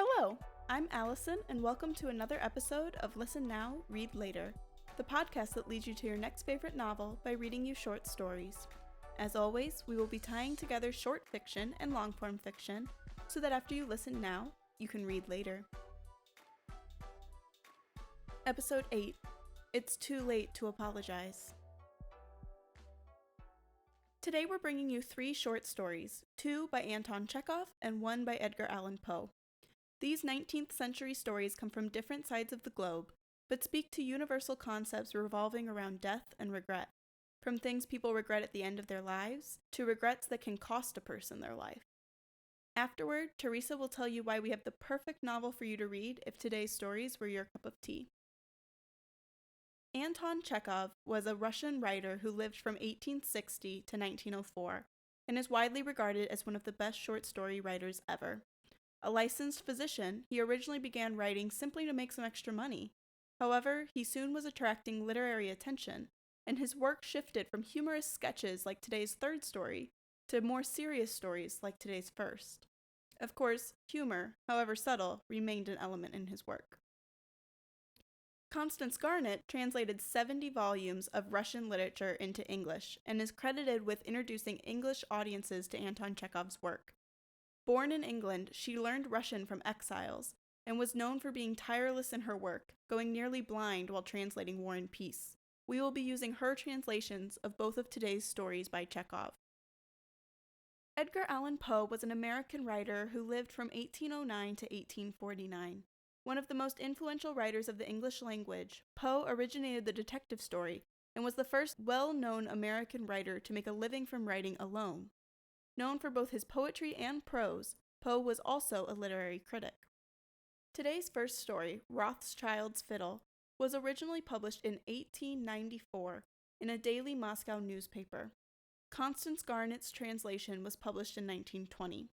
Hello, I'm Allison, and welcome to another episode of Listen Now, Read Later, the podcast that leads you to your next favorite novel by reading you short stories. As always, we will be tying together short fiction and long-form fiction so that after you listen now, you can read later. Episode 8, It's Too Late to Apologize. Today we're bringing you 3 short stories, 2 by Anton Chekhov and 1 by Edgar Allan Poe. These 19th century stories come from different sides of the globe, but speak to universal concepts revolving around death and regret, from things people regret at the end of their lives to regrets that can cost a person their life. Afterward, Teresa will tell you why we have the perfect novel for you to read if today's stories were your cup of tea. Anton Chekhov was a Russian writer who lived from 1860 to 1904 and is widely regarded as one of the best short story writers ever. A licensed physician, he originally began writing simply to make some extra money. However, he soon was attracting literary attention, and his work shifted from humorous sketches like today's third story to more serious stories like today's first. Of course, humor, however subtle, remained an element in his work. Constance Garnett translated 70 volumes of Russian literature into English and is credited with introducing English audiences to Anton Chekhov's work. Born in England, she learned Russian from exiles and was known for being tireless in her work, going nearly blind while translating War and Peace. We will be using her translations of both of today's stories by Chekhov. Edgar Allan Poe was an American writer who lived from 1809 to 1849. One of the most influential writers of the English language, Poe originated the detective story and was the first well-known American writer to make a living from writing alone. Known for both his poetry and prose, Poe was also a literary critic. Today's first story, Rothschild's Fiddle, was originally published in 1894 in a daily Moscow newspaper. Constance Garnett's translation was published in 1920.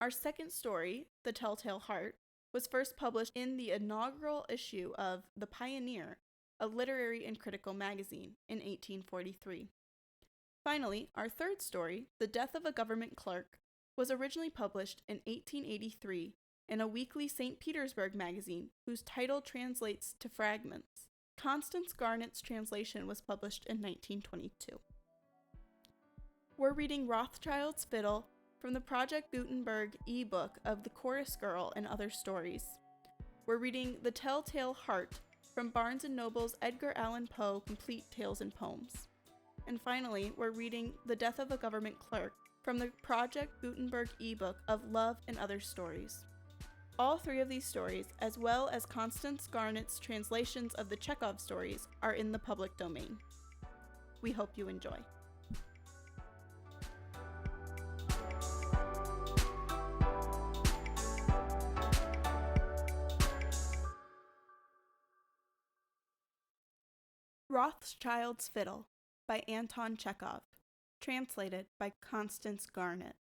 Our second story, The Telltale Heart, was first published in the inaugural issue of The Pioneer, a literary and critical magazine, in 1843. Finally, our third story, The Death of a Government Clerk, was originally published in 1883 in a weekly St. Petersburg magazine whose title translates to Fragments. Constance Garnett's translation was published in 1922. We're reading Rothschild's Fiddle from the Project Gutenberg e-book of The Chorus Girl and Other Stories. We're reading The Telltale Heart from Barnes & Noble's Edgar Allan Poe Complete Tales and Poems. And finally, we're reading The Death of a Government Clerk from the Project Gutenberg ebook of Love and Other Stories. All 3 of these stories, as well as Constance Garnett's translations of the Chekhov stories, are in the public domain. We hope you enjoy. Rothschild's Fiddle by Anton Chekhov, translated by Constance Garnett.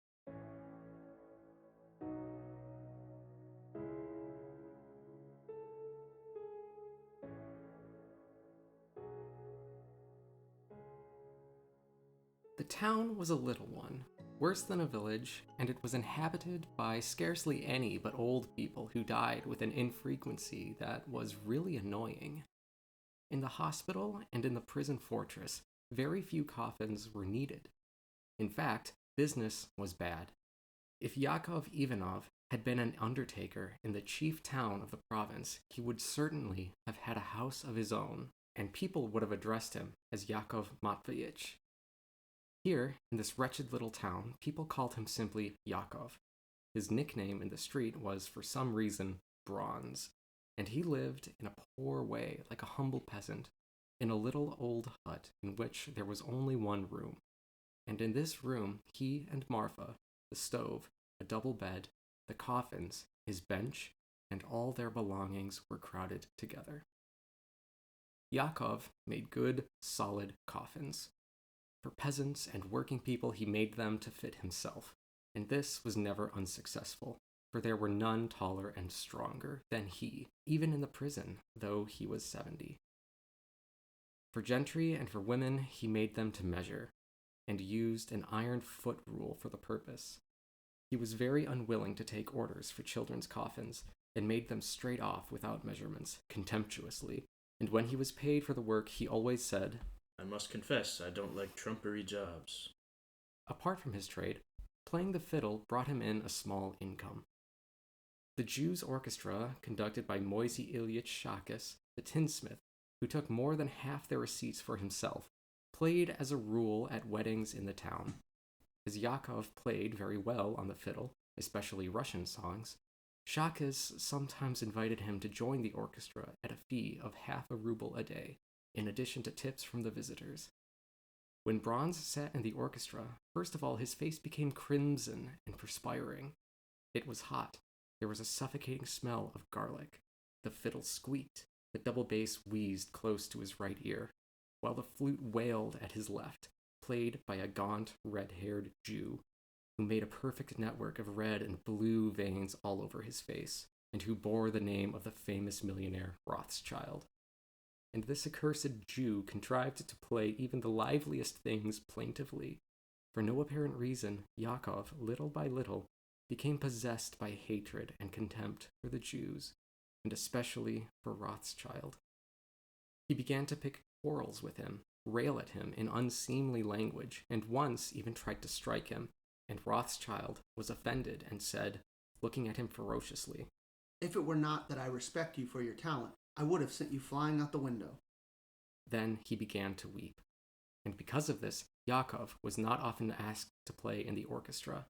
The town was a little one, worse than a village, and it was inhabited by scarcely any but old people who died with an infrequency that was really annoying. In the hospital and in the prison fortress, very few coffins were needed. In fact, business was bad. If Yakov Ivanov had been an undertaker in the chief town of the province, he would certainly have had a house of his own, and people would have addressed him as Yakov Matveyich. Here, in this wretched little town, people called him simply Yakov. His nickname in the street was, for some reason, Bronze, and he lived in a poor way, like a humble peasant, in a little old hut in which there was only one room. And in this room, he and Marfa, the stove, a double bed, the coffins, his bench, and all their belongings were crowded together. Yakov made good, solid coffins. For peasants and working people, he made them to fit himself, and this was never unsuccessful, for there were none taller and stronger than he, even in the prison, though he was 70. For gentry and for women, he made them to measure, and used an iron foot rule for the purpose. He was very unwilling to take orders for children's coffins, and made them straight off without measurements, contemptuously, and when he was paid for the work he always said, "I must confess, I don't like trumpery jobs." Apart from his trade, playing the fiddle brought him in a small income. The Jews' orchestra, conducted by Moisey Ilyich Shakis, the tinsmith, who took more than half their receipts for himself, played as a rule at weddings in the town. As Yakov played very well on the fiddle, especially Russian songs, Shakis sometimes invited him to join the orchestra at a fee of half a ruble a day, in addition to tips from the visitors. When Bronze sat in the orchestra, first of all his face became crimson and perspiring. It was hot. There was a suffocating smell of garlic. The fiddle squeaked. The double bass wheezed close to his right ear, while the flute wailed at his left, played by a gaunt, red-haired Jew, who made a perfect network of red and blue veins all over his face, and who bore the name of the famous millionaire Rothschild. And this accursed Jew contrived to play even the liveliest things plaintively. For no apparent reason, Yakov, little by little, became possessed by hatred and contempt for the Jews, and especially for Rothschild. He began to pick quarrels with him, rail at him in unseemly language, and once even tried to strike him, and Rothschild was offended and said, looking at him ferociously, "If it were not that I respect you for your talent, I would have sent you flying out the window." Then he began to weep, and because of this, Yakov was not often asked to play in the orchestra.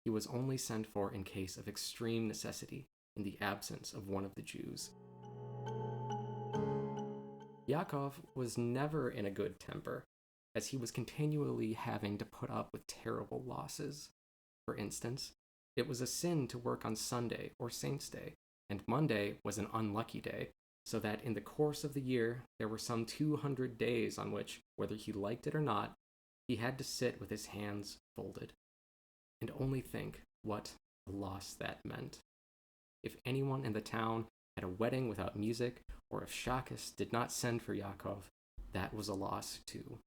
He was only sent for in case of extreme necessity, in the absence of one of the Jews. Yakov was never in a good temper, as he was continually having to put up with terrible losses. For instance, it was a sin to work on Sunday or Saint's Day, and Monday was an unlucky day, so that in the course of the year there were some 200 days on which, whether he liked it or not, he had to sit with his hands folded. And only think what a loss that meant. If anyone in the town had a wedding without music, or if Shakis did not send for Yakov, that was a loss too.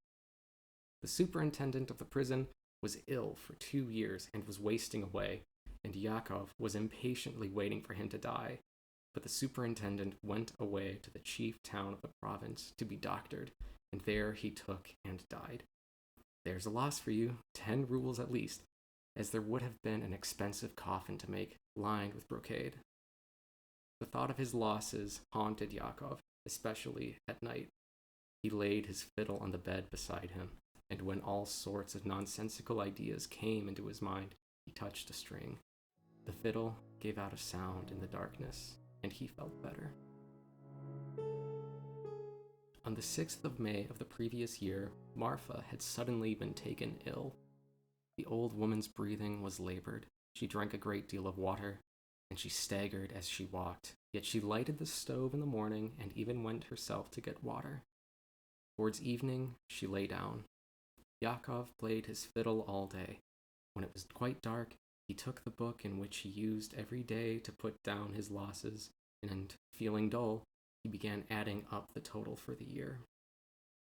The superintendent of the prison was ill for 2 years and was wasting away, and Yakov was impatiently waiting for him to die. But the superintendent went away to the chief town of the province to be doctored, and there he took and died. There's a loss for you, 10 rubles at least, as there would have been an expensive coffin to make, lined with brocade. The thought of his losses haunted Yakov, especially at night. He laid his fiddle on the bed beside him, and when all sorts of nonsensical ideas came into his mind, he touched a string. The fiddle gave out a sound in the darkness, and he felt better. On the 6th of May of the previous year, Marfa had suddenly been taken ill. The old woman's breathing was labored. She drank a great deal of water, and she staggered as she walked, yet she lighted the stove in the morning and even went herself to get water. Towards evening, she lay down. Yakov played his fiddle all day. When it was quite dark, he took the book in which he used every day to put down his losses, and, feeling dull, he began adding up the total for the year.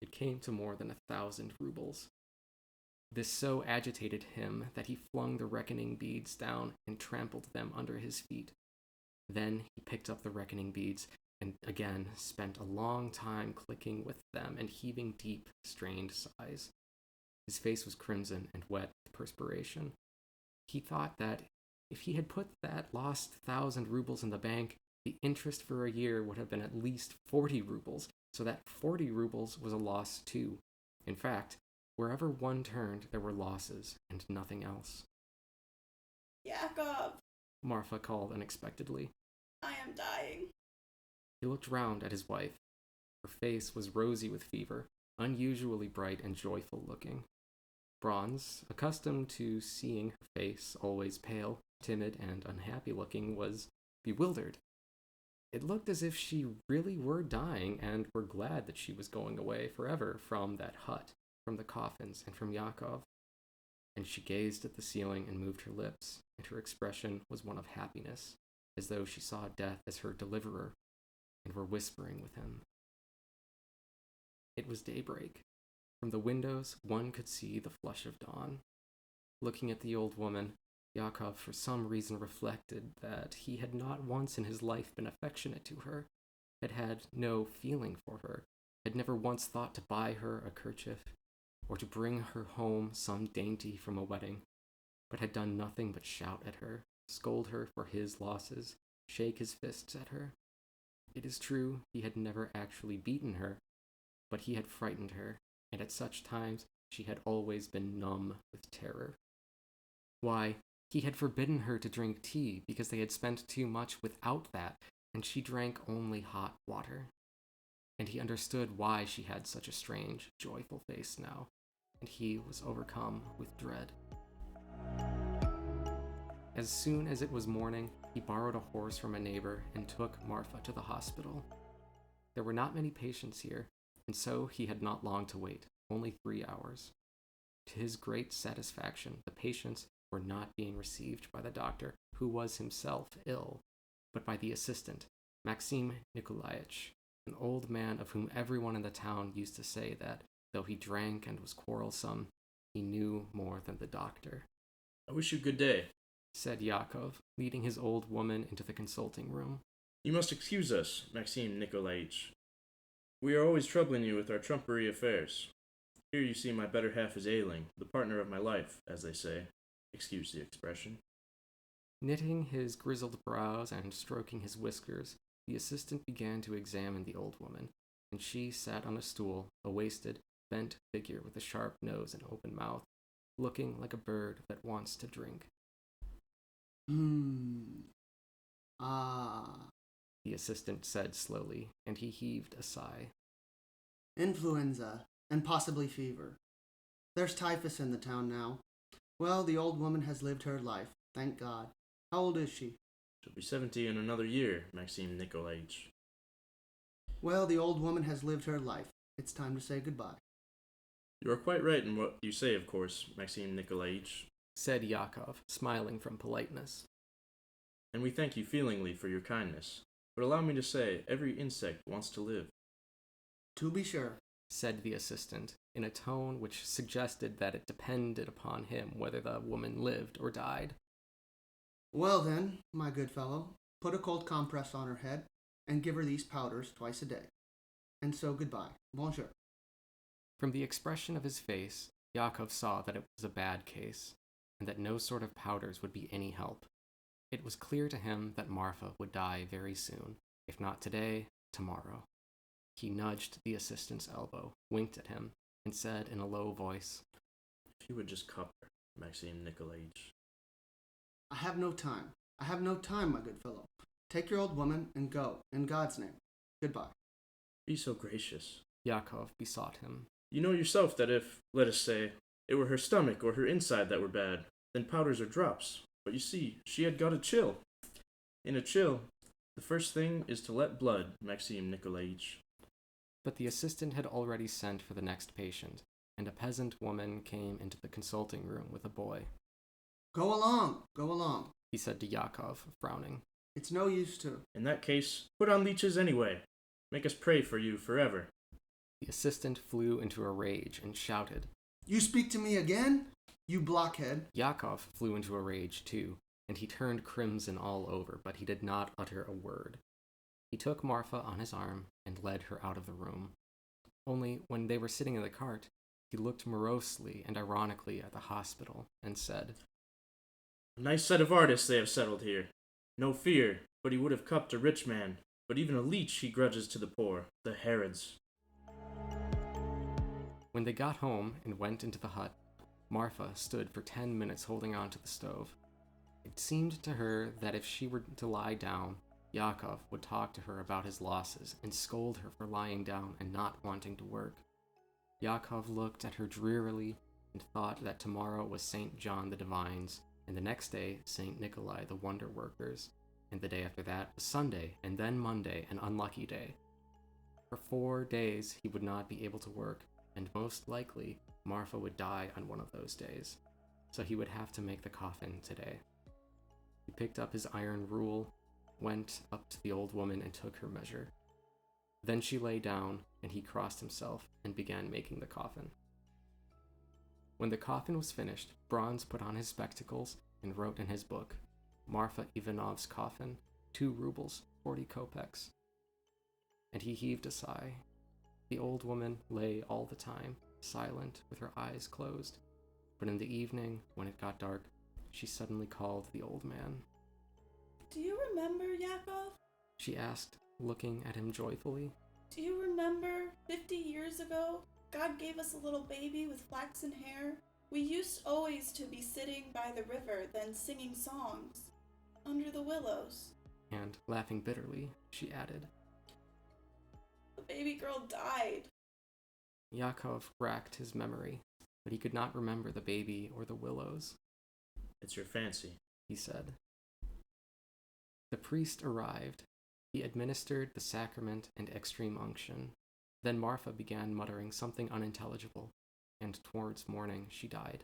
It came to more than 1,000 rubles. This so agitated him that he flung the reckoning beads down and trampled them under his feet. Then he picked up the reckoning beads and again spent a long time clicking with them and heaving deep, strained sighs. His face was crimson and wet with perspiration. He thought that if he had put that lost 1,000 rubles in the bank, the interest for a year would have been at least 40 rubles, so that 40 rubles was a loss too. In fact, wherever one turned, there were losses and nothing else. Yakov! Marfa called unexpectedly. I am dying. He looked round at his wife. Her face was rosy with fever, unusually bright and joyful looking. Bronze, accustomed to seeing her face always pale, timid, and unhappy looking, was bewildered. It looked as if she really were dying and were glad that she was going away forever from that hut, from the coffins, and from Yakov. And she gazed at the ceiling and moved her lips, and her expression was one of happiness, as though she saw death as her deliverer, and were whispering with him. It was daybreak. From the windows, one could see the flush of dawn. Looking at the old woman, Yakov for some reason reflected that he had not once in his life been affectionate to her, had had no feeling for her, had never once thought to buy her a kerchief, or to bring her home some dainty from a wedding, but had done nothing but shout at her, scold her for his losses, shake his fists at her. It is true he had never actually beaten her, but he had frightened her, and at such times she had always been numb with terror. Why, he had forbidden her to drink tea because they had spent too much without that, and she drank only hot water. And he understood why she had such a strange, joyful face now, and he was overcome with dread. As soon as it was morning, he borrowed a horse from a neighbor and took Marfa to the hospital. There were not many patients here, and so he had not long to wait, only 3 hours. To his great satisfaction, the patients were not being received by the doctor, who was himself ill, but by the assistant, Maxim Nikolaevich, an old man of whom everyone in the town used to say that, though he drank and was quarrelsome, he knew more than the doctor. I wish you good day, said Yakov, leading his old woman into the consulting room. You must excuse us, Maxim Nikolaevich. We are always troubling you with our trumpery affairs. Here you see my better half is ailing, the partner of my life, as they say. Excuse the expression. Knitting his grizzled brows and stroking his whiskers, the assistant began to examine the old woman, and she sat on a stool, a wasted, bent figure with a sharp nose and open mouth, looking like a bird that wants to drink. The assistant said slowly, and he heaved a sigh. Influenza, and possibly fever. There's typhus in the town now. Well, the old woman has lived her life, thank God. How old is she? She'll be 70 in another year, Maxim Nikolaevich. Well, the old woman has lived her life. It's time to say goodbye. You are quite right in what you say, of course, Maxim Nikolaevich, said Yakov, smiling from politeness. And we thank you feelingly for your kindness. But allow me to say, every insect wants to live. To be sure, said the assistant, in a tone which suggested that it depended upon him whether the woman lived or died. Well then, my good fellow, put a cold compress on her head, and give her these powders twice a day. And so goodbye. Bonjour. From the expression of his face, Yakov saw that it was a bad case, and that no sort of powders would be any help. It was clear to him that Marfa would die very soon, if not today, tomorrow. He nudged the assistant's elbow, winked at him, and said in a low voice, If you would just cup her, Maxim Nikolaevich. I have no time. I have no time, my good fellow. Take your old woman and go, in God's name. Goodbye. Be so gracious, Yakov besought him. You know yourself that if, let us say, it were her stomach or her inside that were bad, then powders are drops. But you see, she had got a chill. In a chill, the first thing is to let blood, Maxim Nikolaevich. But the assistant had already sent for the next patient, and a peasant woman came into the consulting room with a boy. Go along, he said to Yakov, frowning. It's no use to. In that case, put on leeches anyway. Make us pray for you forever. The assistant flew into a rage and shouted, You speak to me again? You blockhead. Yakov flew into a rage too, and he turned crimson all over, but he did not utter a word. He took Marfa on his arm and led her out of the room. Only when they were sitting in the cart, he looked morosely and ironically at the hospital and said, A nice set of artists they have settled here. No fear, but he would have cupped a rich man. But even a leech he grudges to the poor, the Herods. When they got home and went into the hut, Marfa stood for 10 minutes holding on to the stove. It seemed to her that if she were to lie down, Yakov would talk to her about his losses and scold her for lying down and not wanting to work. Yakov looked at her drearily and thought that tomorrow was St. John the Divine's, and the next day St. Nikolai the Wonder Workers, and the day after that was Sunday, and then Monday, an unlucky day. For 4 days he would not be able to work, and most likely Marfa would die on one of those days, so he would have to make the coffin today. He picked up his iron rule, went up to the old woman and took her measure. Then she lay down, and he crossed himself and began making the coffin. When the coffin was finished, Bronze put on his spectacles and wrote in his book, Marfa Ivanov's coffin, 2 rubles, 40 kopecks. And he heaved a sigh. The old woman lay all the time, silent, with her eyes closed. But in the evening, when it got dark, she suddenly called the old man. Do you remember, Yakov? She asked, looking at him joyfully. Do you remember 50 years ago, God gave us a little baby with flaxen hair? We used always to be sitting by the river, then singing songs, under the willows. And, laughing bitterly, she added, The baby girl died. Yakov racked his memory, but he could not remember the baby or the willows. It's your fancy, he said. The priest arrived. He administered the sacrament and extreme unction. Then Marfa began muttering something unintelligible, and towards morning she died.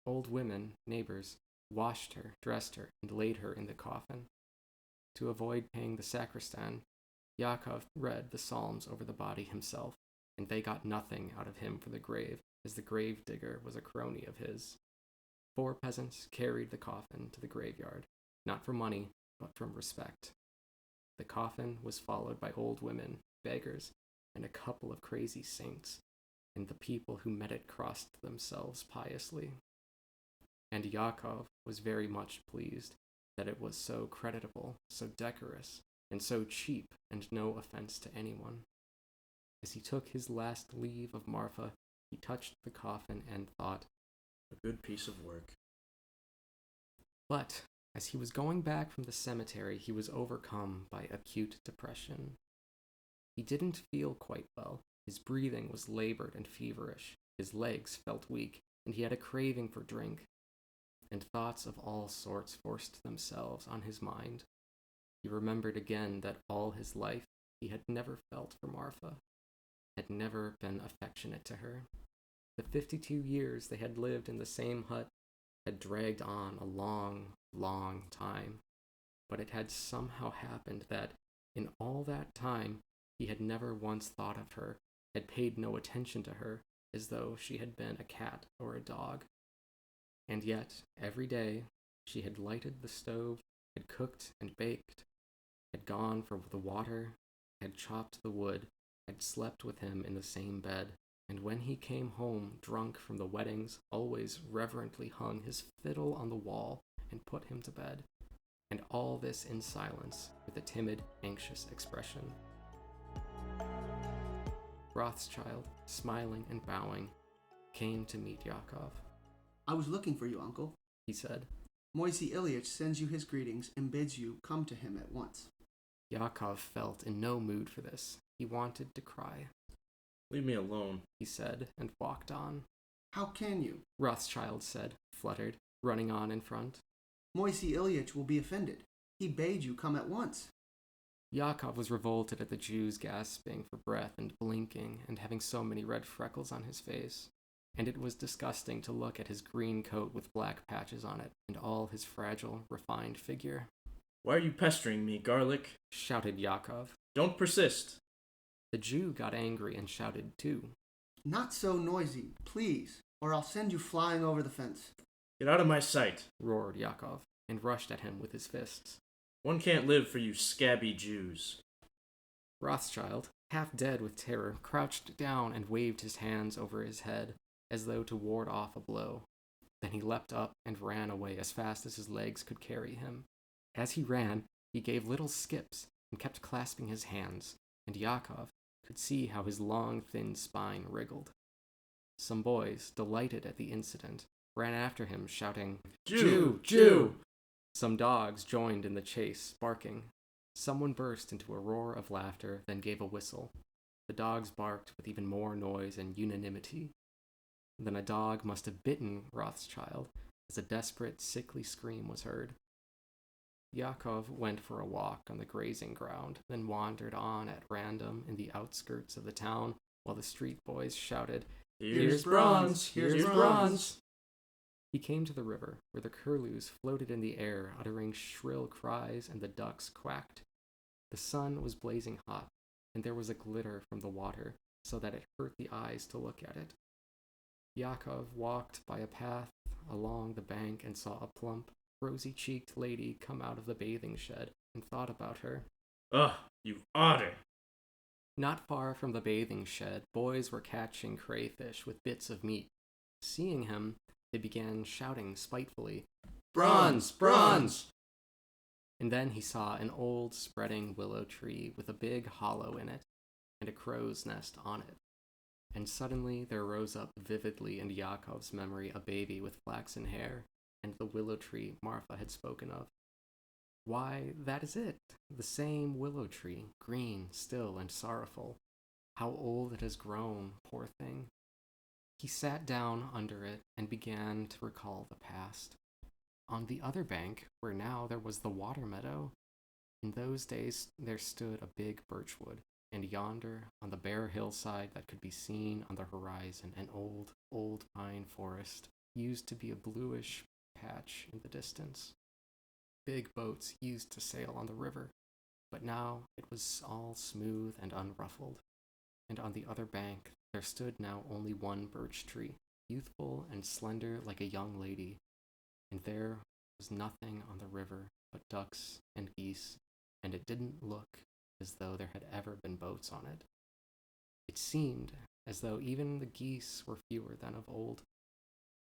Old women, neighbors, washed her, dressed her, and laid her in the coffin. To avoid paying the sacristan, Yakov read the psalms over the body himself, and they got nothing out of him for the grave, as the grave digger was a crony of his. 4 peasants carried the coffin to the graveyard, not for money, but from respect. The coffin was followed by old women, beggars, and a couple of crazy saints, and the people who met it crossed themselves piously. And Yakov was very much pleased that it was so creditable, so decorous, and so cheap, and no offense to anyone. As he took his last leave of Marfa, he touched the coffin and thought, a good piece of work. But as he was going back from the cemetery, he was overcome by acute depression. He didn't feel quite well. His breathing was labored and feverish. His legs felt weak, and he had a craving for drink. And thoughts of all sorts forced themselves on his mind. He remembered again that all his life he had never felt for Marfa, had never been affectionate to her. The 52 years they had lived in the same hut had dragged on a long, long time, but it had somehow happened that, in all that time, he had never once thought of her, had paid no attention to her, as though she had been a cat or a dog. And yet, every day, she had lighted the stove, had cooked and baked, had gone for the water, had chopped the wood, had slept with him in the same bed, and when he came home drunk from the weddings, always reverently hung his fiddle on the wall and put him to bed. And all this in silence, with a timid, anxious expression. Rothschild, smiling and bowing, came to meet Yakov. I was looking for you, uncle, he said. Moisey Ilyich sends you his greetings and bids you come to him at once. Yakov felt in no mood for this. He wanted to cry. Leave me alone, he said, and walked on. How can you? Rothschild said, fluttered, running on in front. Moisey Ilyich will be offended. He bade you come at once. Yakov was revolted at the Jew's gasping for breath and blinking and having so many red freckles on his face. And it was disgusting to look at his green coat with black patches on it and all his fragile, refined figure. Why are you pestering me, garlic? Shouted Yakov. Don't persist. The Jew got angry and shouted too. Not so noisy, please, or I'll send you flying over the fence. Get out of my sight, roared Yakov, and rushed at him with his fists. One can't live for you scabby Jews. Rothschild, half dead with terror, crouched down and waved his hands over his head, as though to ward off a blow. Then he leapt up and ran away as fast as his legs could carry him. As he ran, he gave little skips and kept clasping his hands, and Yakov could see how his long, thin spine wriggled. Some boys, delighted at the incident, ran after him, shouting, Jew! Jew! Some dogs joined in the chase, barking. Someone burst into a roar of laughter, then gave a whistle. The dogs barked with even more noise and unanimity. Then a dog must have bitten Rothschild, as a desperate, sickly scream was heard. Yakov went for a walk on the grazing ground, then wandered on at random in the outskirts of the town, while the street boys shouted, Here's bronze! Here's bronze! He came to the river, where the curlews floated in the air, uttering shrill cries, and the ducks quacked. The sun was blazing hot, and there was a glitter from the water, so that it hurt the eyes to look at it. Yakov walked by a path along the bank and saw a plump, rosy-cheeked lady come out of the bathing shed and thought about her. Ugh, you otter! Not far from the bathing shed, boys were catching crayfish with bits of meat. Seeing him, they began shouting spitefully, "Bronze! Bronze!" And then he saw an old, spreading willow tree with a big hollow in it, and a crow's nest on it. And suddenly there rose up vividly in Yakov's memory a baby with flaxen hair, and the willow tree Marfa had spoken of. Why, that is it, the same willow tree, green, still, and sorrowful. How old it has grown, poor thing. He sat down under it and began to recall the past. On the other bank, where now there was the water meadow, in those days there stood a big birchwood, and yonder, on the bare hillside that could be seen on the horizon, an old, old pine forest used to be a bluish patch in the distance. Big boats used to sail on the river, but now it was all smooth and unruffled. And on the other bank there stood now only one birch tree, youthful and slender like a young lady, and there was nothing on the river but ducks and geese, and it didn't look as though there had ever been boats on it. It seemed as though even the geese were fewer than of old.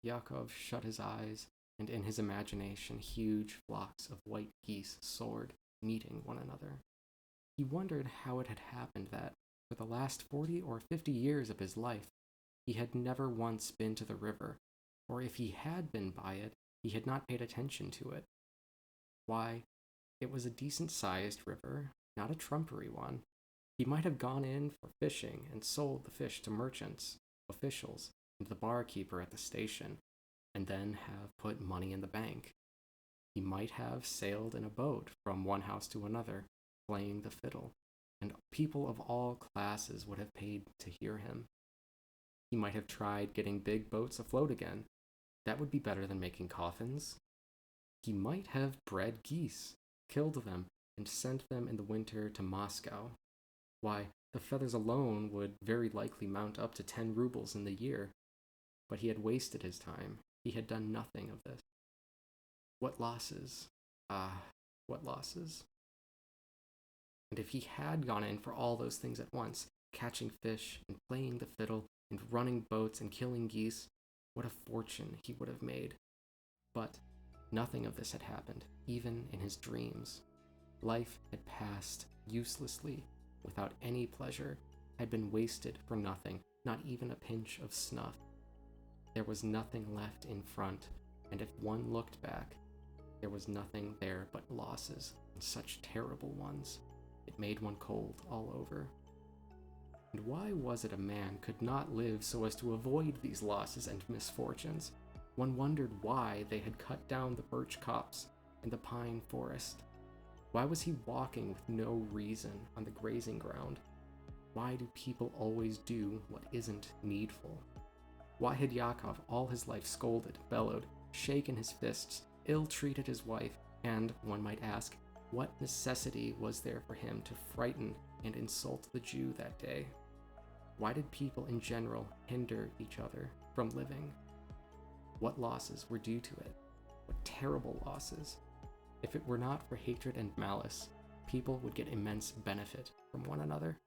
Yakov shut his eyes, and in his imagination huge flocks of white geese soared, meeting one another. He wondered how it had happened that, for the last 40 or 50 years of his life, he had never once been to the river, or if he had been by it, he had not paid attention to it. Why, it was a decent-sized river, not a trumpery one. He might have gone in for fishing and sold the fish to merchants, officials, and the barkeeper at the station, and then have put money in the bank. He might have sailed in a boat from one house to another, playing the fiddle, and people of all classes would have paid to hear him. He might have tried getting big boats afloat again. That would be better than making coffins. He might have bred geese, killed them, and sent them in the winter to Moscow. Why, the feathers alone would very likely mount up to 10 rubles in the year. But he had wasted his time. He had done nothing of this. What losses? Ah, what losses? And if he had gone in for all those things at once, catching fish and playing the fiddle and running boats and killing geese, what a fortune he would have made. But nothing of this had happened, even in his dreams. Life had passed uselessly, without any pleasure, had been wasted for nothing, not even a pinch of snuff. There was nothing left in front, and if one looked back, there was nothing there but losses, and such terrible ones. It made one cold all over. And why was it a man could not live so as to avoid these losses and misfortunes? One wondered why they had cut down the birch copse and the pine forest. Why was he walking with no reason on the grazing ground? Why do people always do what isn't needful? Why had Yakov all his life scolded, bellowed, shaken his fists, ill-treated his wife, and, one might ask, what necessity was there for him to frighten and insult the Jew that day? Why did people in general hinder each other from living? What losses were due to it? What terrible losses! If it were not for hatred and malice, people would get immense benefit from one another.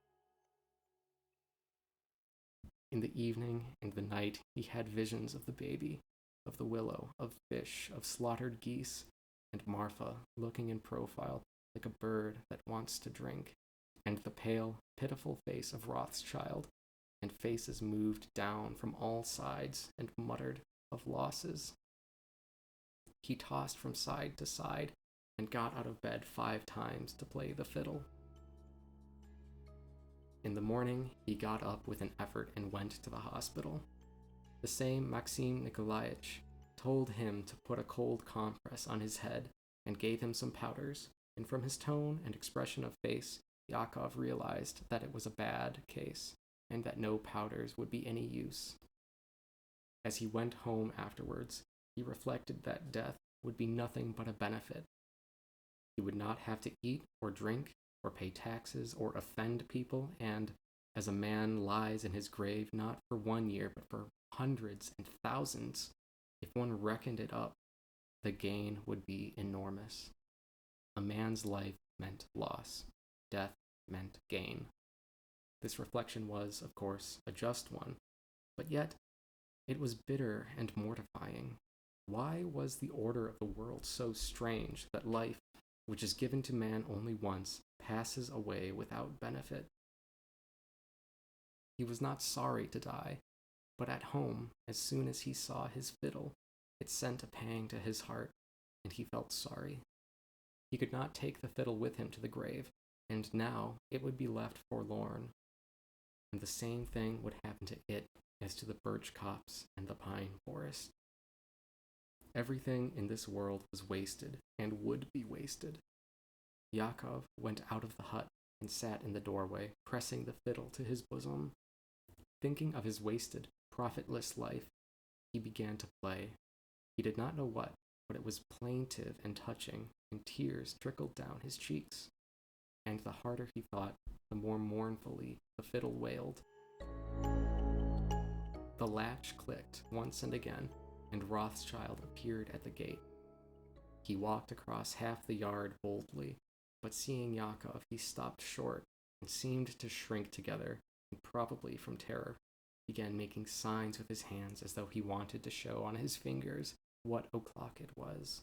In the evening and the night, he had visions of the baby, of the willow, of fish, of slaughtered geese, and Marfa looking in profile like a bird that wants to drink, and the pale, pitiful face of Rothschild, and faces moved down from all sides and muttered of losses. He tossed from side to side and got out of bed 5 times to play the fiddle. In the morning, he got up with an effort and went to the hospital. The same Maxim Nikolaevich told him to put a cold compress on his head and gave him some powders, and from his tone and expression of face, Yakov realized that it was a bad case, and that no powders would be any use. As he went home afterwards, he reflected that death would be nothing but a benefit. He would not have to eat or drink or pay taxes or offend people, and as a man lies in his grave not for 1 year but for hundreds and thousands, If one reckoned it up, the gain would be enormous. A man's life meant loss. Death meant gain. This reflection was, of course, a just one, but yet it was bitter and mortifying. Why was the order of the world so strange that life, which is given to man only once, passes away without benefit? He was not sorry to die, but at home, as soon as he saw his fiddle, it sent a pang to his heart, and he felt sorry. He could not take the fiddle with him to the grave, and now it would be left forlorn. And the same thing would happen to it as to the birch copse and the pine forest. Everything in this world was wasted, and would be wasted. Yakov went out of the hut and sat in the doorway, pressing the fiddle to his bosom. Thinking of his wasted, profitless life, he began to play. He did not know what, but it was plaintive and touching, and tears trickled down his cheeks. And the harder he thought, the more mournfully the fiddle wailed. The latch clicked once and again, and Rothschild appeared at the gate. He walked across half the yard boldly, but seeing Yakov, he stopped short and seemed to shrink together, and probably from terror, began making signs with his hands as though he wanted to show on his fingers what o'clock it was.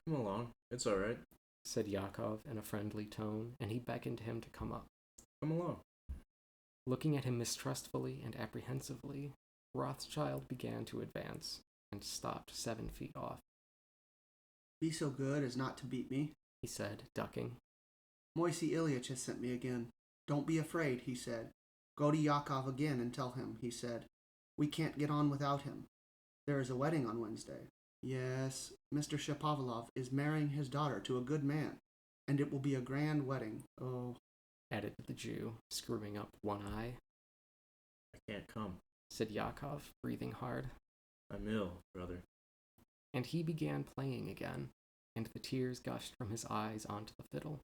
Come along, it's all right, said Yakov in a friendly tone, and he beckoned him to come up. Come along. Looking at him mistrustfully and apprehensively, Rothschild began to advance, and stopped 7 feet off. Be so good as not to beat me, he said, ducking. Moisey Ilyich has sent me again. Don't be afraid, he said. Go to Yakov again and tell him, he said. We can't get on without him. There is a wedding on Wednesday. Yes, Mr. Shapovalov is marrying his daughter to a good man, and it will be a grand wedding. Oh, added the Jew, screwing up one eye. I can't come, said Yakov, breathing hard. I'm ill, brother. And he began playing again, and the tears gushed from his eyes onto the fiddle.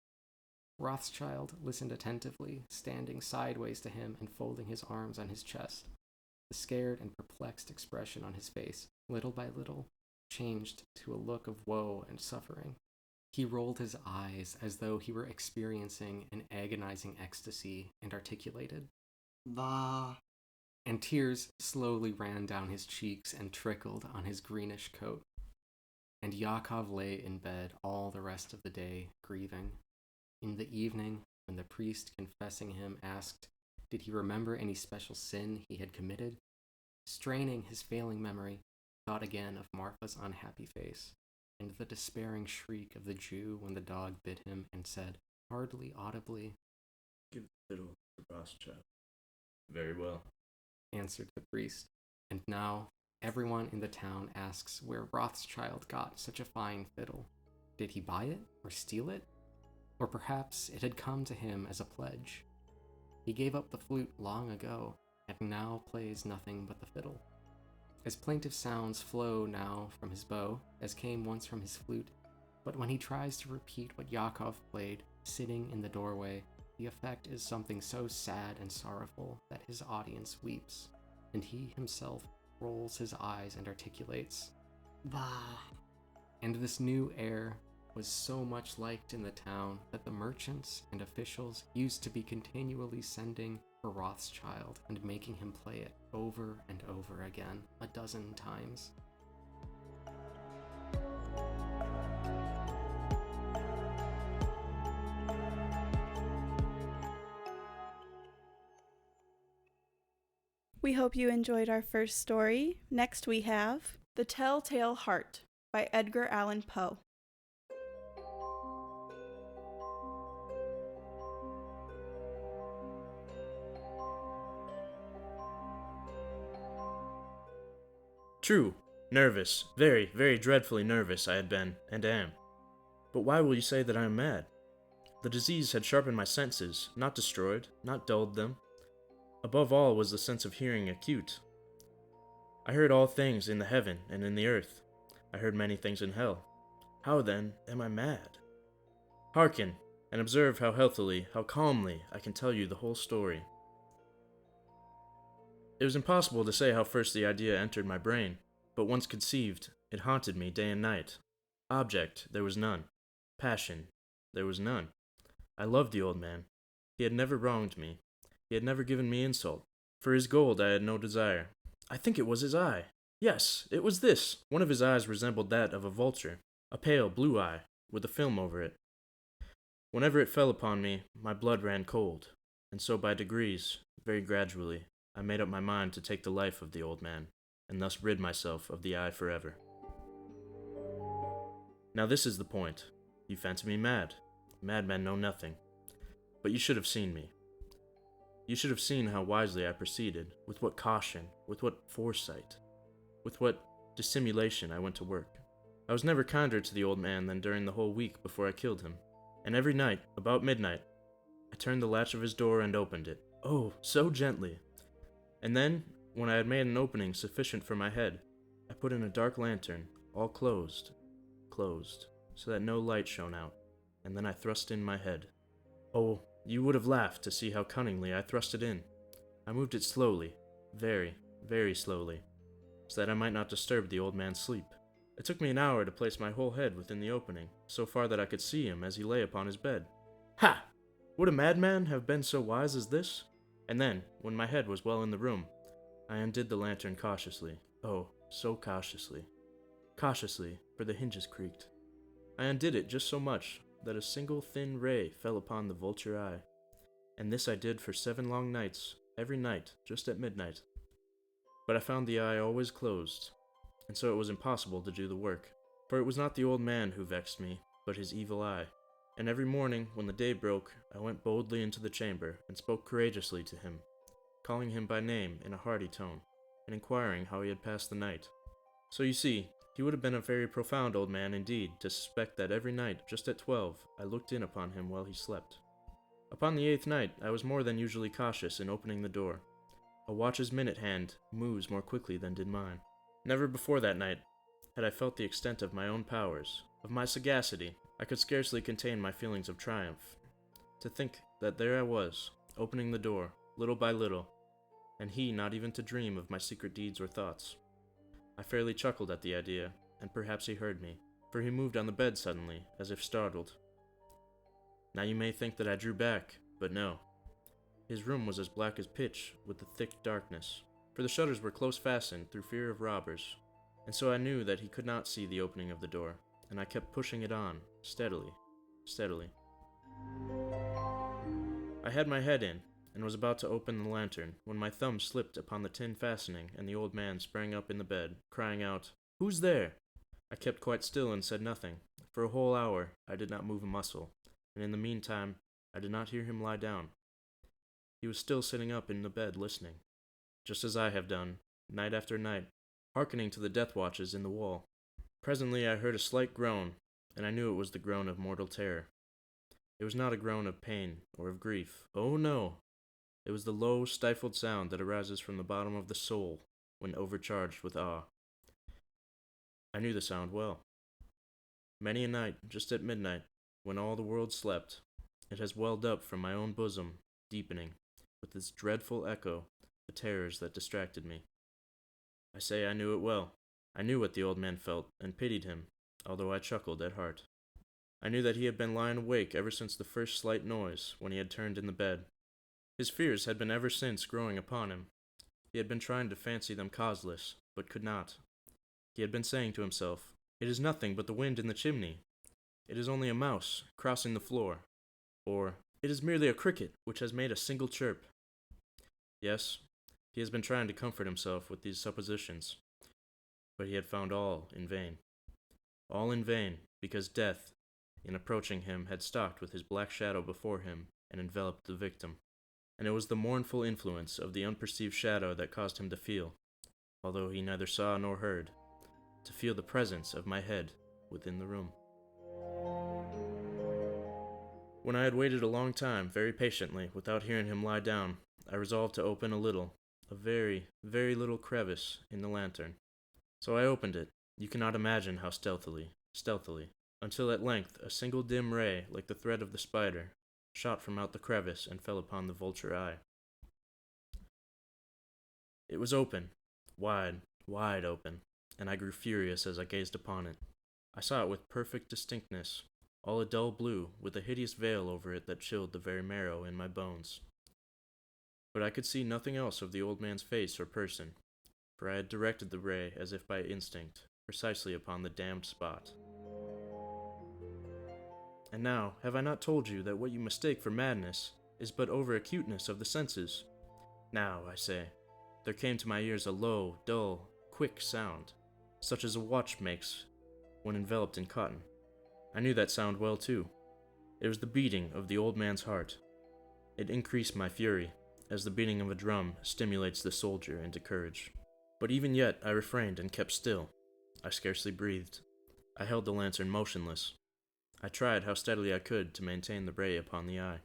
Rothschild listened attentively, standing sideways to him and folding his arms on his chest. The scared and perplexed expression on his face, little by little, changed to a look of woe and suffering. He rolled his eyes as though he were experiencing an agonizing ecstasy and articulated, "Va." And tears slowly ran down his cheeks and trickled on his greenish coat. And Yakov lay in bed all the rest of the day, grieving. In the evening, when the priest confessing him asked, did he remember any special sin he had committed, straining his failing memory, thought again of Marfa's unhappy face, and the despairing shriek of the Jew when the dog bit him and said, hardly audibly, Give the fiddle to Rothschild. Very well, answered the priest. And now everyone in the town asks where Rothschild got such a fine fiddle. Did he buy it or steal it? Or perhaps it had come to him as a pledge. He gave up the flute long ago, and now plays nothing but the fiddle. As plaintive sounds flow now from his bow, as came once from his flute, but when he tries to repeat what Yakov played, sitting in the doorway, the effect is something so sad and sorrowful that his audience weeps, and he himself rolls his eyes and articulates, "Bah." And this new air was so much liked in the town that the merchants and officials used to be continually sending for Rothschild and making him play it over and over again 12 times. We hope you enjoyed our first story. Next we have The Telltale Heart by Edgar Allan Poe. True, nervous, very, very dreadfully nervous I had been, and am. But why will you say that I am mad? The disease had sharpened my senses, not destroyed, not dulled them. Above all was the sense of hearing acute. I heard all things in the heaven and in the earth. I heard many things in hell. How, then, am I mad? Hearken, and observe how healthily, how calmly I can tell you the whole story. It was impossible to say how first the idea entered my brain. but once conceived, it haunted me day and night. Object, there was none. Passion, there was none. I loved the old man. He had never wronged me. He had never given me insult. For his gold I had no desire. I think it was his eye. Yes, it was this. One of his eyes resembled that of a vulture, a pale blue eye, with a film over it. Whenever it fell upon me, my blood ran cold, and so by degrees, very gradually, I made up my mind to take the life of the old man, and thus rid myself of the eye forever. Now this is the point. You fancy me mad. Madmen know nothing. But you should have seen me. You should have seen how wisely I proceeded, with what caution, with what foresight, with what dissimulation I went to work. I was never kinder to the old man than during the whole week before I killed him. And every night, about midnight, I turned the latch of his door and opened it. Oh, so gently. And then, when I had made an opening sufficient for my head, I put in a dark lantern, all closed, so that no light shone out, and then I thrust in my head. Oh, you would have laughed to see how cunningly I thrust it in. I moved it slowly, very, very slowly, so that I might not disturb the old man's sleep. It took me an hour to place my whole head within the opening, so far that I could see him as he lay upon his bed. Ha! Would a madman have been so wise as this? And then, when my head was well in the room, I undid the lantern cautiously. Oh, so cautiously. Cautiously, for the hinges creaked. I undid it just so much that a single thin ray fell upon the vulture eye. And this I did for 7 long nights, every night, just at midnight. But I found the eye always closed, and so it was impossible to do the work. For it was not the old man who vexed me, but his evil eye. And every morning, when the day broke, I went boldly into the chamber, and spoke courageously to him, calling him by name in a hearty tone, and inquiring how he had passed the night. So you see, he would have been a very profound old man indeed, to suspect that every night, just at 12, I looked in upon him while he slept. Upon the 8th night, I was more than usually cautious in opening the door. A watch's minute hand moves more quickly than did mine. Never before that night had I felt the extent of my own powers, of my sagacity. I could scarcely contain my feelings of triumph. To think that there I was, opening the door, little by little, and he not even to dream of my secret deeds or thoughts. I fairly chuckled at the idea, and perhaps he heard me, for he moved on the bed suddenly, as if startled. Now you may think that I drew back, but no. His room was as black as pitch, with the thick darkness, for the shutters were close fastened through fear of robbers, and so I knew that he could not see the opening of the door, and I kept pushing it on, steadily, steadily. I had my head in, and was about to open the lantern, when my thumb slipped upon the tin fastening, and the old man sprang up in the bed, crying out, "Who's there?" I kept quite still and said nothing. For a whole hour I did not move a muscle, and in the meantime I did not hear him lie down. He was still sitting up in the bed listening, just as I have done, night after night, hearkening to the death watches in the wall. Presently I heard a slight groan, and I knew it was the groan of mortal terror. It was not a groan of pain or of grief. Oh no! It was the low, stifled sound that arises from the bottom of the soul when overcharged with awe. I knew the sound well. Many a night, just at midnight, when all the world slept, it has welled up from my own bosom, deepening, with its dreadful echo, the terrors that distracted me. I say I knew it well. I knew what the old man felt, and pitied him, although I chuckled at heart. I knew that he had been lying awake ever since the first slight noise, when he had turned in the bed. His fears had been ever since growing upon him. He had been trying to fancy them causeless, but could not. He had been saying to himself, "It is nothing but the wind in the chimney. It is only a mouse crossing the floor." Or, "It is merely a cricket which has made a single chirp." Yes, he has been trying to comfort himself with these suppositions, but he had found all in vain. All in vain, because death, in approaching him, had stalked with his black shadow before him and enveloped the victim. And it was the mournful influence of the unperceived shadow that caused him to feel, although he neither saw nor heard, to feel the presence of my head within the room. When I had waited a long time, very patiently, without hearing him lie down, I resolved to open a very, very little crevice in the lantern. So I opened it, you cannot imagine how stealthily, until at length a single dim ray, like the thread of the spider, shot from out the crevice and fell upon the vulture eye. It was open, wide, wide open, and I grew furious as I gazed upon it. I saw it with perfect distinctness, all a dull blue, with a hideous veil over it that chilled the very marrow in my bones. But I could see nothing else of the old man's face or person, for I had directed the ray as if by instinct, precisely upon the damned spot. And now, have I not told you that what you mistake for madness is but over-acuteness of the senses? Now, I say, there came to my ears a low, dull, quick sound, such as a watch makes when enveloped in cotton. I knew that sound well, too. It was the beating of the old man's heart. It increased my fury, as the beating of a drum stimulates the soldier into courage. But even yet I refrained and kept still. I scarcely breathed. I held the lantern motionless. I tried how steadily I could to maintain the ray upon the eye.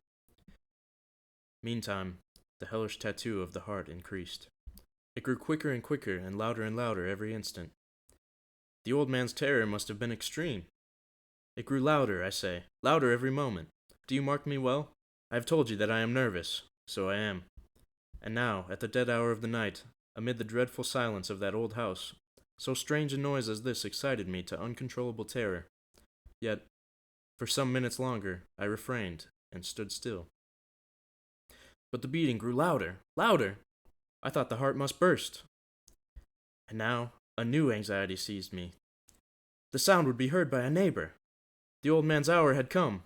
Meantime, the hellish tattoo of the heart increased. It grew quicker and louder every instant. The old man's terror must have been extreme. It grew louder, I say, louder every moment. Do you mark me well? I have told you that I am nervous, so I am. And now, at the dead hour of the night, amid the dreadful silence of that old house, so strange a noise as this excited me to uncontrollable terror. Yet, for some minutes longer, I refrained and stood still. But the beating grew louder. I thought the heart must burst. And now, a new anxiety seized me. The sound would be heard by a neighbor. The old man's hour had come.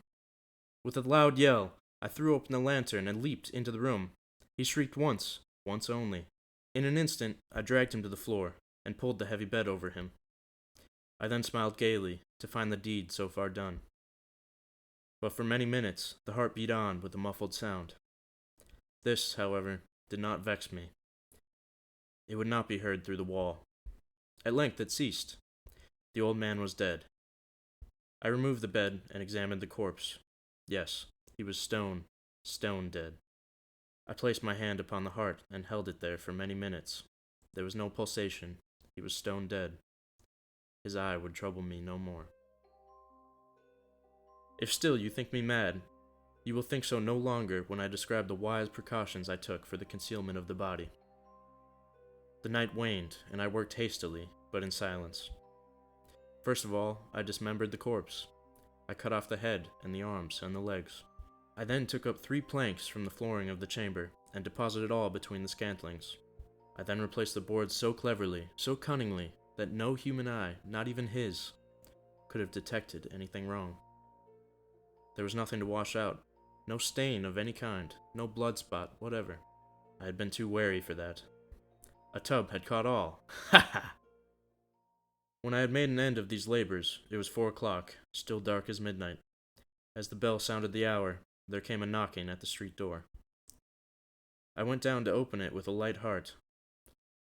With a loud yell, I threw open the lantern and leaped into the room. He shrieked once only. In an instant, I dragged him to the floor and pulled the heavy bed over him. I then smiled gaily to find the deed so far done. But for many minutes, the heart beat on with a muffled sound. This, however, did not vex me. It would not be heard through the wall. At length it ceased. The old man was dead. I removed the bed and examined the corpse. Yes, he was stone dead. I placed my hand upon the heart and held it there for many minutes. There was no pulsation. He was stone dead. His eye would trouble me no more. If still you think me mad, you will think so no longer when I describe the wise precautions I took for the concealment of the body. The night waned, and I worked hastily, but in silence. First of all, I dismembered the corpse. I cut off the head and the arms and the legs. I then took up 3 planks from the flooring of the chamber and deposited all between the scantlings. I then replaced the boards so cleverly, so cunningly, that no human eye, not even his, could have detected anything wrong. There was nothing to wash out, no stain of any kind, no blood spot whatever. I had been too wary for that. A tub had caught all. Ha ha! When I had made an end of these labors, it was 4 o'clock, still dark as midnight. As the bell sounded the hour, there came a knocking at the street door. I went down to open it with a light heart.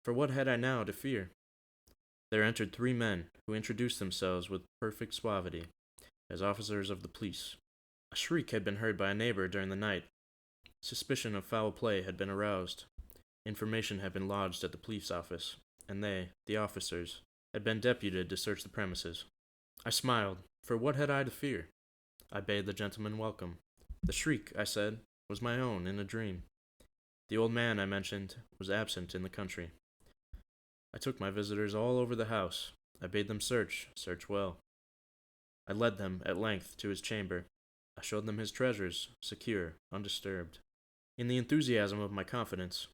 For what had I now to fear? There entered 3 men, who introduced themselves with perfect suavity, as officers of the police. A shriek had been heard by a neighbor during the night. Suspicion of foul play had been aroused. Information had been lodged at the police office, and they, the officers, had been deputed to search the premises. I smiled, for what had I to fear? I bade the gentleman welcome. The shriek, I said, was my own in a dream. The old man, I mentioned, was absent in the country. I took my visitors all over the house. I bade them search well. I led them, at length, to his chamber. I showed them his treasures, secure, undisturbed. In the enthusiasm of my confidence,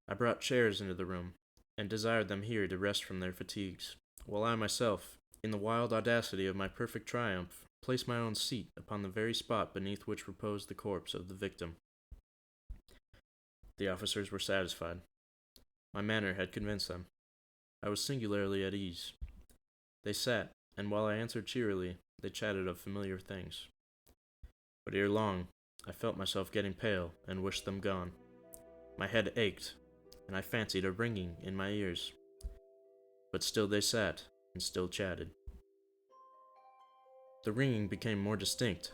I brought chairs into the room, and desired them here to rest from their fatigues, while I myself, in the wild audacity of my perfect triumph, placed my own seat upon the very spot beneath which reposed the corpse of the victim. The officers were satisfied. My manner had convinced them. I was singularly at ease. They sat, and while I answered cheerily, they chatted of familiar things. But ere long, I felt myself getting pale and wished them gone. My head ached, and I fancied a ringing in my ears. But still they sat, and still chatted. The ringing became more distinct.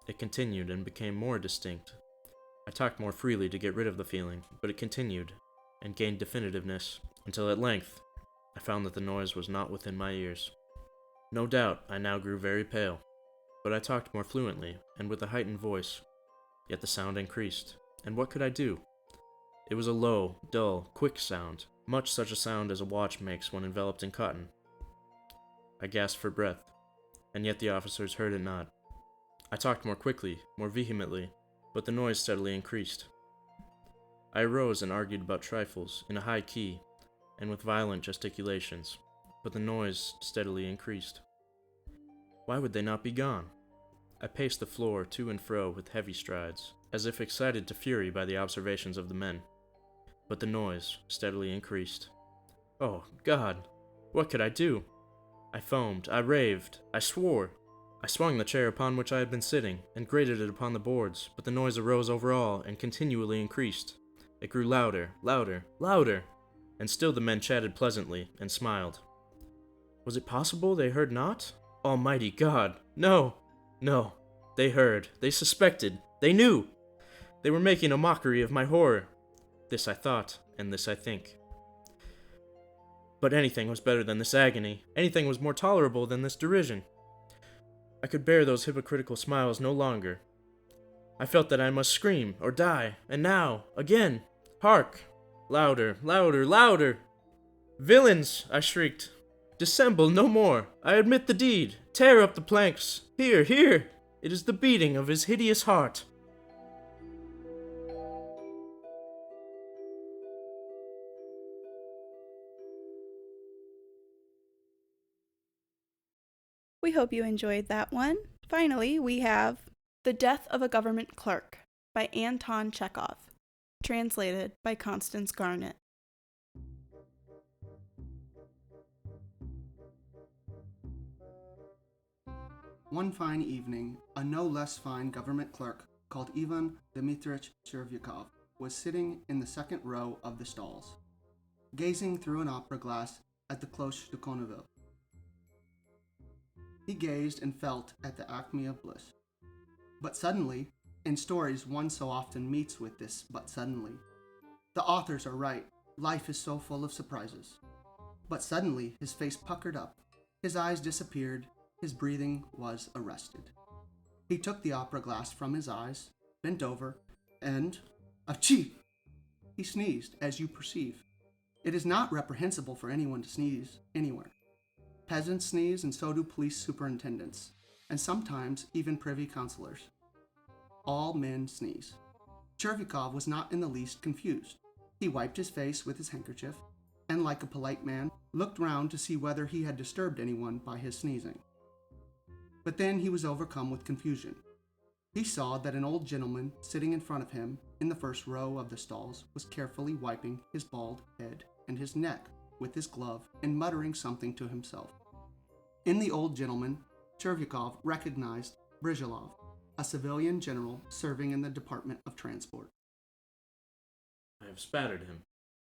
It continued and became more distinct. I talked more freely to get rid of the feeling, but it continued, and gained definitiveness, until at length I found that the noise was not within my ears. No doubt I now grew very pale, but I talked more fluently, and with a heightened voice. Yet the sound increased, and what could I do? It was a low, dull, quick sound, much such a sound as a watch makes when enveloped in cotton, I gasped for breath, and yet the officers heard it not. I talked more quickly, more vehemently, but the noise steadily increased. I arose and argued about trifles, in a high key, and with violent gesticulations, but the noise steadily increased. Why would they not be gone? I paced the floor to and fro with heavy strides, as if excited to fury by the observations of the men, but the noise steadily increased. Oh, God! What could I do? I foamed, I raved, I swore. I swung the chair upon which I had been sitting, and grated it upon the boards, but the noise arose over all, and continually increased. It grew louder, louder, louder, and still the men chatted pleasantly, and smiled. Was it possible they heard not? Almighty God! No! No! They heard, they suspected, they knew! They were making a mockery of my horror. This I thought, and this I think. But anything was better than this agony. Anything was more tolerable than this derision. I could bear those hypocritical smiles no longer. I felt that I must scream or die, and now, again, hark! Louder, louder, louder! Villains! I shrieked. Dissemble no more! I admit the deed! Tear up the planks! Here, here! It is the beating of his hideous heart! We hope you enjoyed that one. Finally, we have The Death of a Government Clerk by Anton Chekhov, translated by Constance Garnett. One fine evening, a no less fine government clerk called Ivan Dmitrich Chervyakov was sitting in the second row of the stalls, gazing through an opera glass at the Cloche de Conneville. He gazed and felt at the acme of bliss. But suddenly, in stories one so often meets with this but suddenly, the authors are right, life is so full of surprises. But suddenly his face puckered up, his eyes disappeared, his breathing was arrested. He took the opera glass from his eyes, bent over, and achoo! He sneezed, as you perceive. It is not reprehensible for anyone to sneeze anywhere. Peasants sneeze, and so do police superintendents, and sometimes even privy councillors. All men sneeze. Chervyakov was not in the least confused. He wiped his face with his handkerchief, and like a polite man, looked round to see whether he had disturbed anyone by his sneezing. But then he was overcome with confusion. He saw that an old gentleman sitting in front of him in the first row of the stalls was carefully wiping his bald head and his neck with his glove and muttering something to himself. In the old gentleman, Chervyakov recognized Brizhelov, a civilian general serving in the Department of Transport. I have spattered him.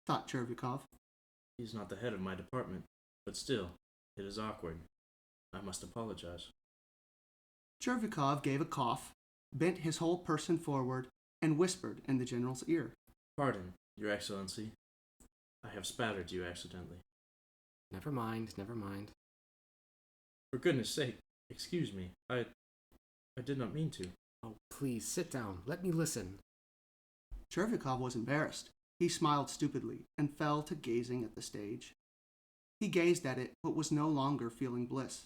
Thought Chervyakov. He is not the head of my department, but still, it is awkward. I must apologize. Chervyakov gave a cough, bent his whole person forward, and whispered in the general's ear. Pardon, Your Excellency. I have spattered you accidentally. Never mind, never mind. For goodness sake, excuse me. I did not mean to. Oh, please, sit down. Let me listen. Chervyakov was embarrassed. He smiled stupidly and fell to gazing at the stage. He gazed at it, but was no longer feeling bliss.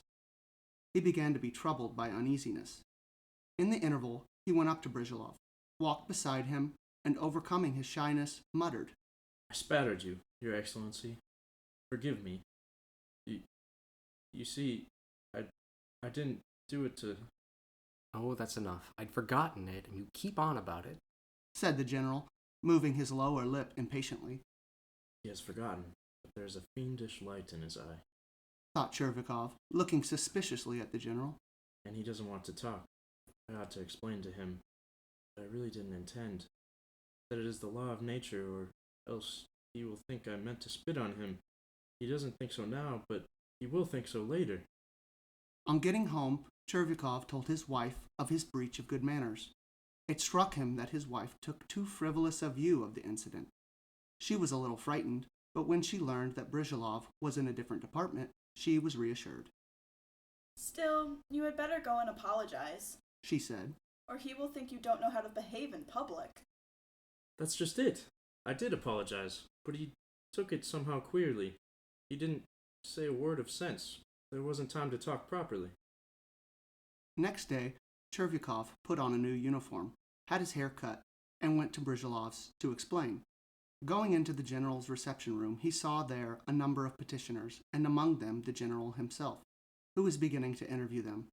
He began to be troubled by uneasiness. In the interval, he went up to Brizhelov, walked beside him, and overcoming his shyness, muttered, I spattered you, Your Excellency. Forgive me. You see, I didn't do it to... Oh, that's enough. I'd forgotten it, and you keep on about it, said the general, moving his lower lip impatiently. He has forgotten, but there is a fiendish light in his eye. Thought Chervyakov, looking suspiciously at the general. And he doesn't want to talk. I ought to explain to him that I really didn't intend, that it is the law of nature, or else he will think I meant to spit on him. He doesn't think so now, but he will think so later. On getting home, Chervyakov told his wife of his breach of good manners. It struck him that his wife took too frivolous a view of the incident. She was a little frightened, but when she learned that Brizhelov was in a different department, she was reassured. Still, you had better go and apologize, She said. or he will think you don't know how to behave in public. That's just it. I did apologize, but he took it somehow queerly. He didn't say a word of sense. There wasn't time to talk properly. Next day, Chervyakov put on a new uniform, had his hair cut, and went to Brizalov's to explain. Going into the general's reception room, he saw there a number of petitioners, and among them the general himself, who was beginning to interview them.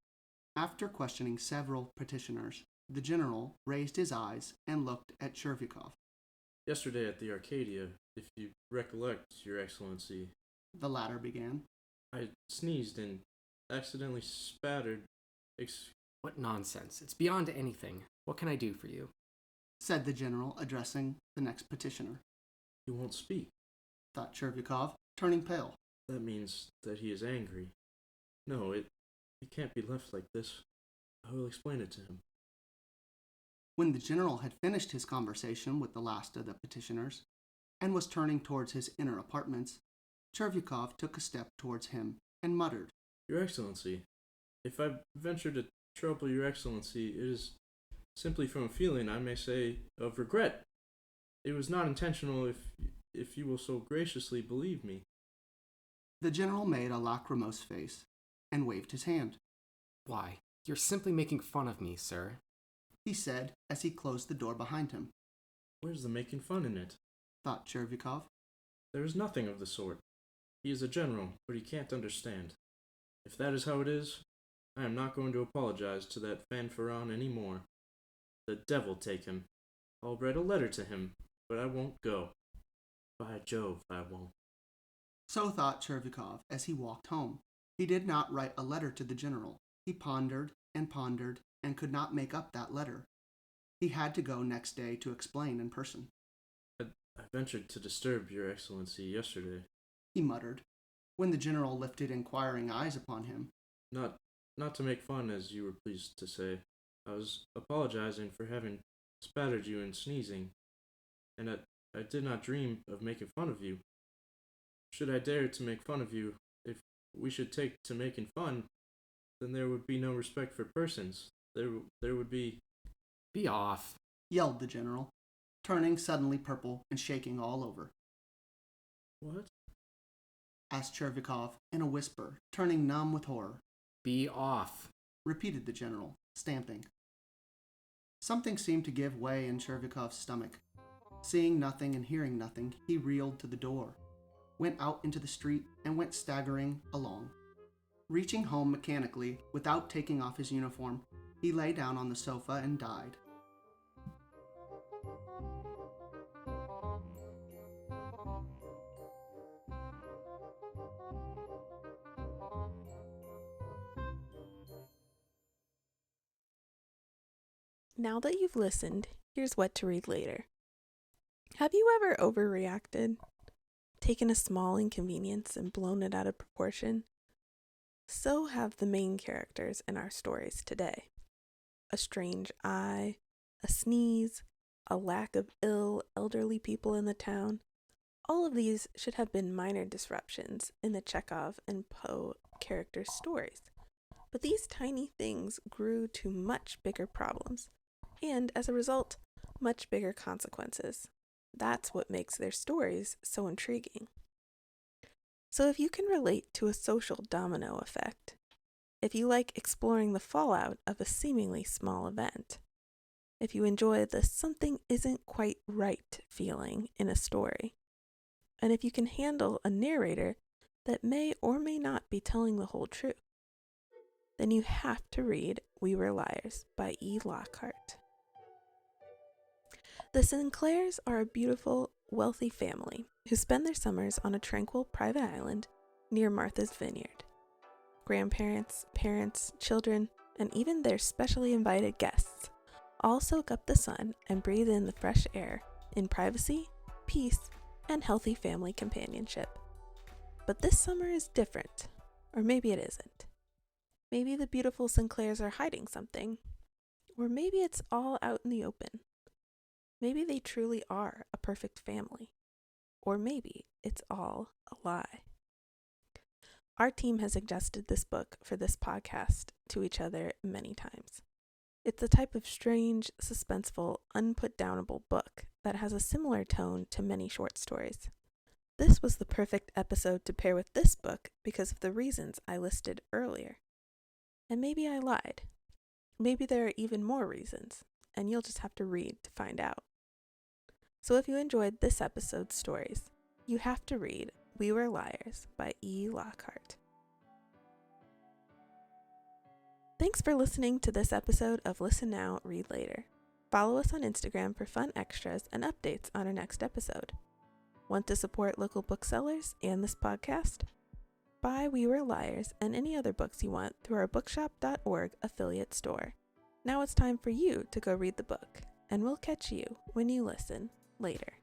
After questioning several petitioners, the general raised his eyes and looked at Chervyakov. Yesterday at the Arcadia, if you recollect, Your Excellency, The latter began. I sneezed and accidentally spattered. What nonsense. It's beyond anything. What can I do for you? Said the general, addressing the next petitioner. He won't speak. Thought Chervyakov, turning pale. That means that he is angry. No, it can't be left like this. I will explain it to him. When the general had finished his conversation with the last of the petitioners, and was turning towards his inner apartments, Chervyakov took a step towards him and muttered, Your Excellency, if I venture to trouble Your Excellency, it is simply from a feeling, I may say, of regret. It was not intentional, if you will so graciously believe me. The general made a lachrymose face and waved his hand. Why, you're simply making fun of me, sir, he said as he closed the door behind him. Where's the making fun in it? Thought Chervyakov. There is nothing of the sort. He is a general, but he can't understand. If that is how it is, I am not going to apologize to that fanfaron any more. The devil take him. I'll write a letter to him, but I won't go. By Jove, I won't. So thought Chervyakov as he walked home. He did not write a letter to the general. He pondered and could not make up that letter. He had to go next day to explain in person. I ventured to disturb Your Excellency yesterday. He muttered, when the general lifted inquiring eyes upon him. Not to make fun, as you were pleased to say. I was apologizing for having spattered you and sneezing, and I did not dream of making fun of you. Should I dare to make fun of you, if we should take to making fun, then there would be no respect for persons. There would be... Be off, yelled the general, turning suddenly purple and shaking all over. What? Asked Chervyakov in a whisper, turning numb with horror. Be off, repeated the general, stamping. Something seemed to give way in Chervyakov's stomach. Seeing nothing and hearing nothing, he reeled to the door, went out into the street, and went staggering along. Reaching home mechanically, without taking off his uniform, he lay down on the sofa and died. Now that you've listened, here's what to read later. Have you ever overreacted? Taken a small inconvenience and blown it out of proportion? So have the main characters in our stories today. A strange eye, a sneeze, a lack of elderly people in the town. All of these should have been minor disruptions in the Chekhov and Poe characters' stories. But these tiny things grew to much bigger problems, and as a result, much bigger consequences. That's what makes their stories so intriguing. So if you can relate to a social domino effect, if you like exploring the fallout of a seemingly small event, if you enjoy the something isn't quite right feeling in a story, and if you can handle a narrator that may or may not be telling the whole truth, then you have to read We Were Liars by E. Lockhart. The Sinclairs are a beautiful, wealthy family who spend their summers on a tranquil private island near Martha's Vineyard. Grandparents, parents, children, and even their specially invited guests all soak up the sun and breathe in the fresh air in privacy, peace, and healthy family companionship. But this summer is different, or maybe it isn't. Maybe the beautiful Sinclairs are hiding something, or maybe it's all out in the open. Maybe they truly are a perfect family, or maybe it's all a lie. Our team has suggested this book for this podcast to each other many times. It's a type of strange, suspenseful, unputdownable book that has a similar tone to many short stories. This was the perfect episode to pair with this book because of the reasons I listed earlier. And maybe I lied. Maybe there are even more reasons, and you'll just have to read to find out. So if you enjoyed this episode's stories, you have to read We Were Liars by E. Lockhart. Thanks for listening to this episode of Listen Now, Read Later. Follow us on Instagram for fun extras and updates on our next episode. Want to support local booksellers and this podcast? Buy We Were Liars and any other books you want through our bookshop.org affiliate store. Now it's time for you to go read the book, and we'll catch you when you listen later.